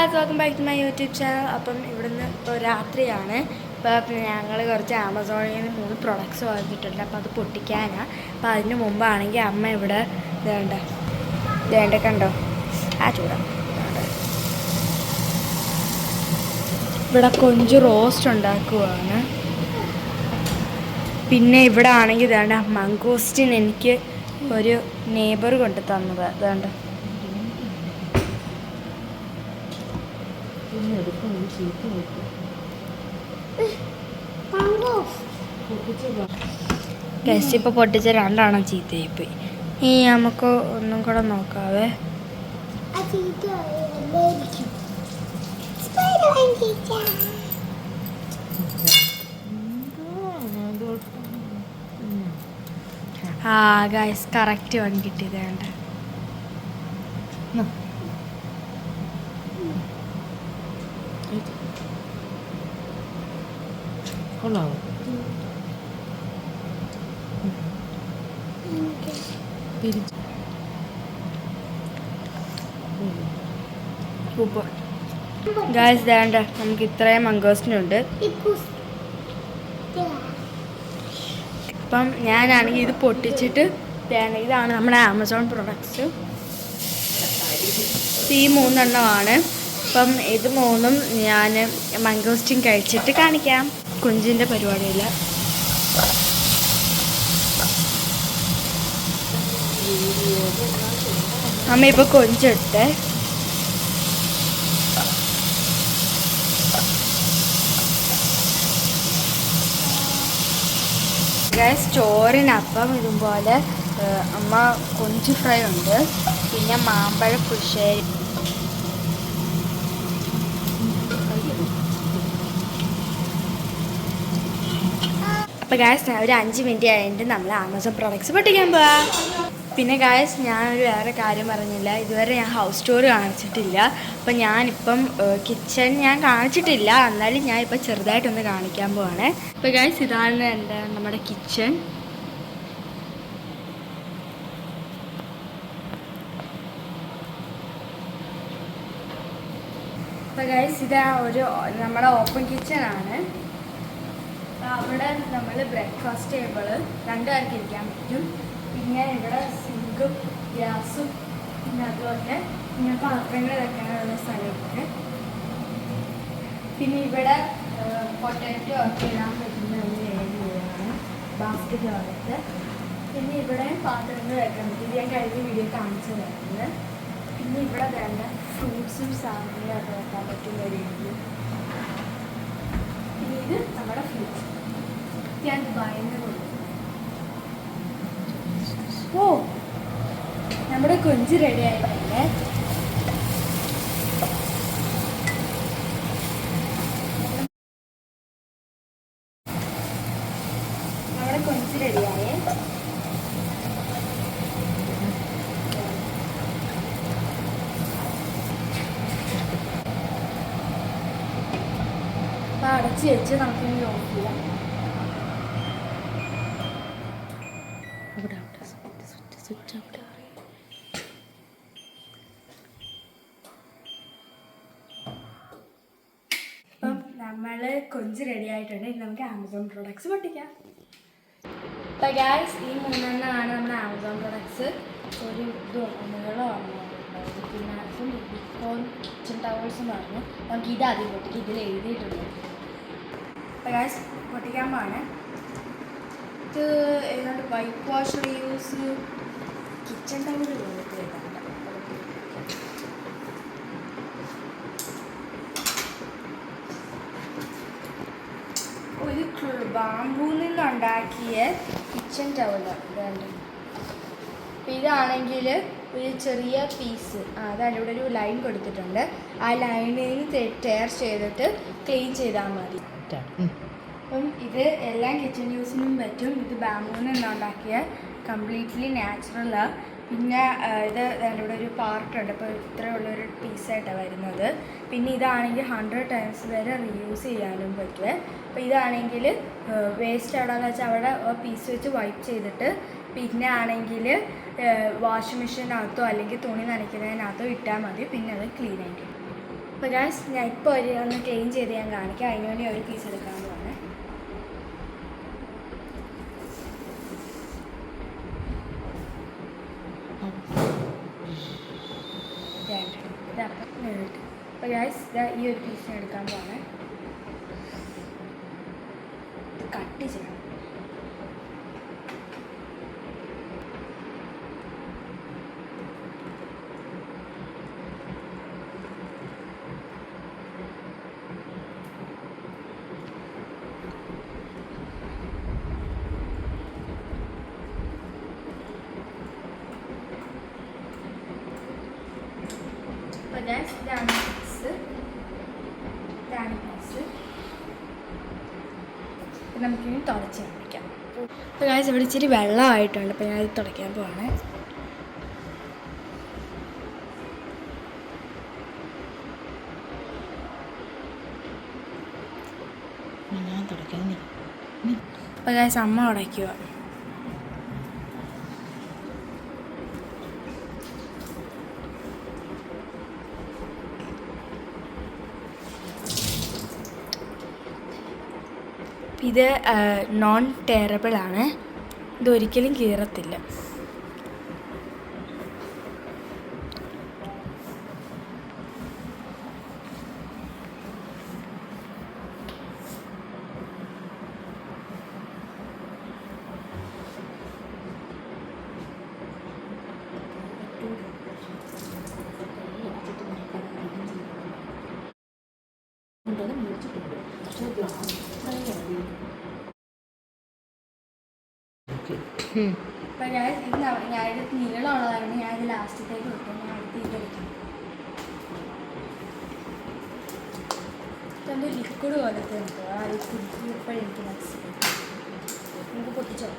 Guys welcome back to my YouTube channel. അപ്പം ഇവിടുന്ന് ഇപ്പോൾ രാത്രിയാണ്. ഇപ്പോൾ ഞങ്ങൾ കുറച്ച് ആമസോണിൽ നിന്ന് 3 പ്രൊഡക്ട്സ് വാങ്ങിച്ചിട്ടുണ്ട്. അപ്പോൾ അത് പൊട്ടിക്കാനാണ്. അപ്പോൾ അതിന് മുമ്പാണെങ്കിൽ അമ്മ ഇവിടെ വേണ്ട കണ്ടോ ആ ചൂടാ ഇവിടെ കൊഞ്ച് റോസ്റ്റ് ഉണ്ടാക്കുവാണ്. പിന്നെ ഇവിടെ ആണെങ്കിൽ വേണ്ട മംഗോസ്റ്റിൻ എനിക്ക് ഒരു നെയ്ബർ കൊണ്ട് തന്നത് വേണ്ട. ഗൈസ് ഇപ്പോൾ പൊട്ടിച്ച 2 എണ്ണം ചീത്തയായിപ്പോയി. ഈ നമുക്ക് ഒന്നും കൂടെ നോക്കാവേ. ആ ഗൈസ് കറക്റ്റ് വൺ കിട്ടിയത് വേണ്ട. സൂപ്പർ ഗൈസ് വേണ്ട. നമുക്ക് ഇത്രയും മംഗോസ്റ്റിനുണ്ട്. ഇപ്പം ഞാനാണെങ്കിൽ ഇത് പൊട്ടിച്ചിട്ട് ഇതാണ് നമ്മുടെ ആമസോൺ പ്രൊഡക്ട്സ്. ഈ 3 എണ്ണമാണ്. അപ്പം ഇത് 3ഉം ഞാൻ മംഗോസ്റ്റിൻ കഴിച്ചിട്ട് കാണിക്കാം. കുഞ്ചിൻ്റെ പരിപാടിയില്ല. അമ്മ ഇപ്പോൾ കൊഞ്ചിട്ടെ ഗൈസ് ചോറിനപ്പം ഇതുപോലെ അമ്മ കൊഞ്ച് ഫ്രൈ ഉണ്ട്. പിന്നെ മാമ്പഴ പുളിശ്ശേരി. അപ്പോൾ ഗൈസ് ഒരു 5 മിനിറ്റ് കഴിഞ്ഞിട്ട് നമ്മൾ ആമസോൺ പ്രൊഡക്ട്സ് പൊട്ടിക്കാൻ പോവാം. പിന്നെ ഗൈസ് ഞാനൊരു വേറെ കാര്യം പറഞ്ഞില്ല. ഇതുവരെ ഞാൻ ഹൗസ് ടൂർ കാണിച്ചിട്ടില്ല. അപ്പം ഞാനിപ്പം കിച്ചൺ ഞാൻ കാണിച്ചിട്ടില്ല. എന്നാലും ഞാൻ ഇപ്പം ചെറുതായിട്ടൊന്ന് കാണിക്കാൻ പോവാണ്. അപ്പോൾ ഗൈസ് ഇതാണ് നമ്മുടെ കിച്ചൺ. അപ്പോൾ ഗൈസ് ഇതാ നമ്മുടെ ഓപ്പൺ കിച്ചണാണ്. അവിടെ നമ്മൾ ബ്രേക്ക്ഫാസ്റ്റ് ടേബിൾ 2 പേർക്ക് ഇരിക്കാൻ പറ്റും. പിന്നെ ഇവിടെ സിങ്കും ഗ്യാസും പിന്നെ അതുപോലെ പിന്നെ പാത്രങ്ങൾ വെക്കാനുള്ള സ്ഥലമുണ്ട്. പിന്നെ ഇവിടെ പൊട്ടാറ്റോ ഒക്കെ ഇടാൻ പറ്റുന്ന ഒരു ഏരിയയാണ് ബാസ്ക്കറ്റ് ഭാഗത്ത്. പിന്നെ ഇവിടെ പാത്രങ്ങൾ വെക്കാൻ പറ്റും. ഇത് ഞാൻ കഴിഞ്ഞ വീഡിയോ കാണിച്ചു തരുന്നത്. പിന്നെ ഇവിടെ വേണ്ട ഫ്രൂട്ട്സും സാധനങ്ങളും ഒക്കെ വെക്കാൻ പറ്റുന്ന ഒരു ഏരിയ. പിന്നെ ഇത് നമ്മുടെ ഫ്രിഡ്ജ്. ഞാൻ ഭയങ്കര ഓ നമ്മുടെ കൊഞ്ച് റെഡി ആയിട്ടല്ലേ. നമ്മുടെ കൊഞ്ച് റെഡിയായേ. അപ്പം അടച്ച് വെച്ച് നമുക്കിനി ഓഫ് ചെയ്യാം. അപ്പം നമ്മൾ കൊഞ്ച് റെഡി ആയിട്ടുണ്ട്. നമുക്ക് ആമസോൺ പ്രൊഡക്ട്സ് പൊട്ടിക്കാം. അപ്പം ഗൈസ് ഈ 3 എണ്ണമാണ് നമ്മുടെ ആമസോൺ പ്രൊഡക്ട്സ്. ഒരു നീളമാണ് പിന്നെ കിച്ചൺ ടവൽസും പറഞ്ഞു. നമുക്ക് ഇത് ആദ്യം പൊട്ടിക്കും. ഇതിൽ എഴുതിയിട്ടുണ്ട്. അപ്പം ഗൈസ് പൊട്ടിക്കാൻ പോവാണ്. ഇത് ഏതാണ്ട് white wash reuse kitchen towel പോലത്തെ ഏതാണ്ട്. ഒരു ബാമ്പൂയിൽ നിന്നുണ്ടാക്കിയ കിച്ചൺ ടവലാണ് ഇതാണ്ട്. അപ്പം ഇതാണെങ്കിൽ ഒരു ചെറിയ പീസ് അതാണ്. ഇവിടെ ഒരു ലൈൻ കൊടുത്തിട്ടുണ്ട്. ആ ലൈനിൽ ടയർ ചെയ്തിട്ട് ക്ലീൻ ചെയ്താൽ മതി. അപ്പം ഇത് എല്ലാ കിച്ചൺ യൂസിനും പറ്റും. ഇത് ബാമ്പൂയിൽ നിന്നുണ്ടാക്കിയ കംപ്ലീറ്റ്ലി നാച്ചുറലാണ്. പിന്നെ ഇത് ഇവിടെ ഒരു പാർട്ടുണ്ട്. അപ്പോൾ ഇത്രയുള്ളൊരു പീസായിട്ടാണ് വരുന്നത്. പിന്നെ ഇതാണെങ്കിൽ 100 ടൈംസ് വരെ റീയൂസ് ചെയ്യാനും പറ്റും. അപ്പോൾ ഇതാണെങ്കിൽ വേസ്റ്റ് എവിടെയെന്ന് വെച്ചാൽ അവിടെ പീസ് വെച്ച് വൈപ്പ് ചെയ്തിട്ട് പിന്നെ ആണെങ്കിൽ വാഷിംഗ് മെഷീനകത്തോ അല്ലെങ്കിൽ തുണി നനയ്ക്കുന്നതിനകത്തോ ഇട്ടാൽ മതി. പിന്നെ അത് ക്ലീൻ ആയിട്ട് അപ്പോൾ ഗൈസ് ഞാൻ ഇപ്പോൾ ഒന്ന് ക്ലീൻ ചെയ്ത് ഞാൻ കാണിക്കാം. അതിന് വേണ്ടി ഒരു പീസ് എടുക്കാൻ പോവാണ്. അപ്പോൾ ഗൈസ് ഈ ഒരു പീസിന് എടുക്കാൻ പോവാണ്. കട്ട് ചെയ്യണം. അപ്പോൾ ഗൈസ് ഇതാണ് പീസ്. നമുക്കിനി തുടച്ച് കാണിക്കാം. അപ്പോൾ ഗൈസ് ഇവിടെ ഇച്ചിരി വെള്ളമായിട്ടുണ്ട്. അപ്പോൾ ഞാനത് തുടയ്ക്കാൻ പോവാണ്. അപ്പോൾ ഗൈസ് അമ്മ ഉടയ്ക്കുക. ഇത് നോൺ ടേറബിൾ ആണ്. ഇതൊരിക്കലും കീറത്തില്ല. അപ്പം ഞാനിത് നീളമുള്ളതാണ്. ഞാനിത് ലാസ്റ്റത്തേക്ക് വെക്കും. ഞാൻ അടുത്ത് ഇതെടുക്കും. ഇതെന്തോ ലിക്വിഡ് പോലത്തെ ഉണ്ട്. ആ ലിക്വിഡ് ഇപ്പോഴും എനിക്ക് മനസ്സിലായി. നമുക്ക് പൊട്ടിച്ചോ.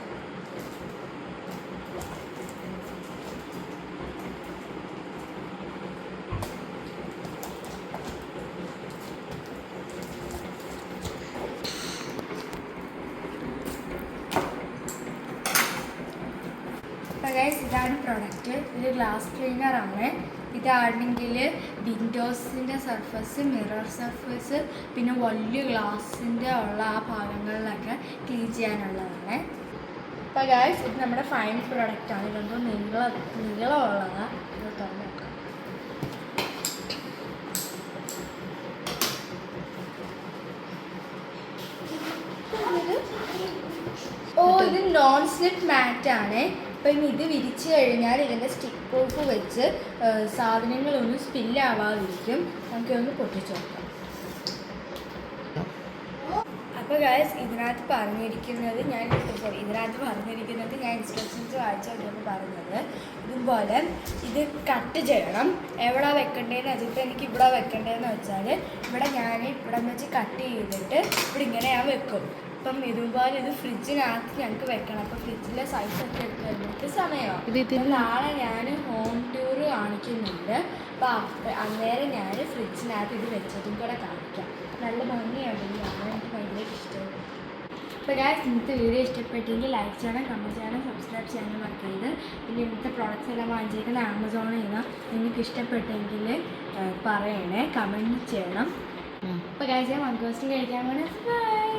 ഗൈസ് ഇതാണ് പ്രൊഡക്റ്റ്. ഇത് ഗ്ലാസ് ക്ലീനറാണ്. ഇതാണെങ്കിൽ വിൻഡോസിൻ്റെ സർഫസ്, മിറർ സർഫസ്, പിന്നെ വലിയ ഗ്ലാസിൻ്റെ ഉള്ള ആ ഭാഗങ്ങളിലൊക്കെ ക്ലീൻ ചെയ്യാനുള്ളതാണ്. അപ്പോൾ ഗൈസ് ഇത് നമ്മുടെ ഫൈനൽ പ്രൊഡക്റ്റാണ്. ഇതെന്തോ നീളമുള്ളതാണ്. ഇത് തുറന്ന് നോക്കാം. ഇത് നോൺ സ്ലിപ്പ് മാറ്റാണ്. അപ്പം ഇത് വിരിച്ച് കഴിഞ്ഞാൽ ഇതിൻ്റെ സ്റ്റിക്ക് പ്രൂഫ് വെച്ച് സാധനങ്ങളൊന്നും സ്പില്ലാവാതിരിക്കും. നമുക്കൊന്ന് പൊട്ടിച്ച് നോക്കാം. അപ്പോൾ ഗൈസ് ഇതിനകത്ത് പറഞ്ഞിരിക്കുന്നത് ഞാൻ ഇൻസ്ട്രക്ഷൻസ് വായിച്ചോണ്ടിരുന്നു പറഞ്ഞത് ഇതുപോലെ ഇത് കട്ട് ചെയ്യണം. എവിടെ വെക്കേണ്ടതെന്ന് വെച്ചിട്ട് എനിക്ക് ഇവിടെ വെക്കേണ്ടതെന്ന് വെച്ചാൽ ഇവിടെ വെച്ച് കട്ട് ചെയ്തിട്ട് ഇവിടെ ഇങ്ങനെ ഞാൻ വെക്കും. അപ്പം ഇതുപോലെ ഇത് ഫ്രിഡ്ജിനകത്ത് ഞങ്ങൾക്ക് വെക്കണം. അപ്പോൾ ഫ്രിഡ്ജിലെ സൈസൊക്കെ എടുത്ത് കഴിഞ്ഞിട്ട് സമയമാണ്. നാളെ ഞാൻ ഹോം ടൂർ കാണിക്കുന്നുണ്ട്. അപ്പോൾ അന്നേരം ഞാൻ ഫ്രിഡ്ജിനകത്ത് ഇത് വെച്ചതും കൂടെ കാണിക്കാം. നല്ല ഭംഗിയാണ്. എനിക്ക് ഭയങ്കര ഇഷ്ടമാണ്. അപ്പോൾ ഗൈസ് ഇന്നത്തെ വീഡിയോ ഇഷ്ടപ്പെട്ടെങ്കിൽ ലൈക്ക് ചെയ്യണം, കമൻറ്റ് ചെയ്യണം, സബ്സ്ക്രൈബ് ചെയ്യാനും മറക്കരുത്. പിന്നെ ഇന്നത്തെ പ്രോഡക്റ്റ്സ് എല്ലാം വാങ്ങിച്ചിരിക്കുന്ന ആമസോണിൽ നിന്ന് നിങ്ങൾക്ക് ഇഷ്ടപ്പെട്ടെങ്കിൽ പറയണേ, കമൻറ്റ് ചെയ്യണം. അപ്പോൾ ഗൈസ് ഞാൻ 1 കഴിക്കാൻ വേണ്ടി ബൈ.